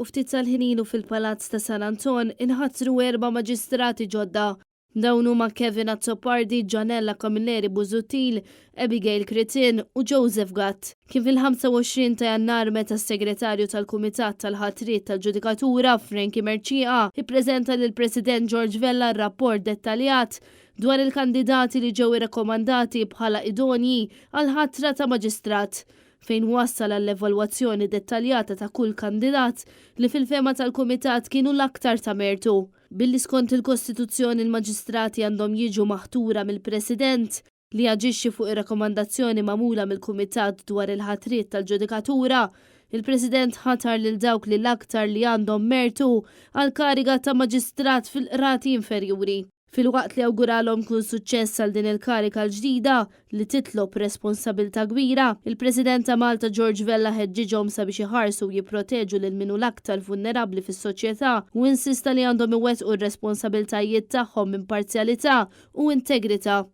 U ftit tal-ħinilu fil-Palazz ta' San Anton inħattru 4 maġistrati ġodda. Dawn huma Kevin Azzopardi, Gianella Camilleri Busuttil, Abigail Kritin u Joseph Gatt. Kien fil-25 ta' Jannar meta s-segretarju tal-Kumitat tal-ħatriet tal-Ġudikatura Frankie Merċieqa ippreżenta lill-President George Vella r-rapport dettaljat dwar il-kandidati li ġew irrakkomandati bħala idonji għal ħatra ta' maġistrat, fejn wassal għall-evalwazzjoni dettaljata ta' kull kandidat li fil-fema tal-Kumitat kienu l-aktar ta' mertu. Billi skont il-Kostituzzjoni l-maġistrati għandhom jiġu maħtura mill-President li jaġixxi fuq ir-rakkomandazzjoni magħmula mill-Kumitat dwar il-ħatriet tal-Ġudikatura, il-President ħatar lil dawk li l-aktar li għandhom mertu għal kariga ta' maġistrat fil-qrati inferjuri. Fil-waqt li awguralhom kull suċċess għal din il-karika l-ġdida li titlob responsabilta kbira, il-President ta' Malta George Vella ħeġġiġhom sabiex iħarsu u jipproteġu lil minnu l-aktar vulnerabbli fis-soċjetà u insista li għandhom iwettqu r-responsabiltajiet tagħhom minn parzjalità u integrità.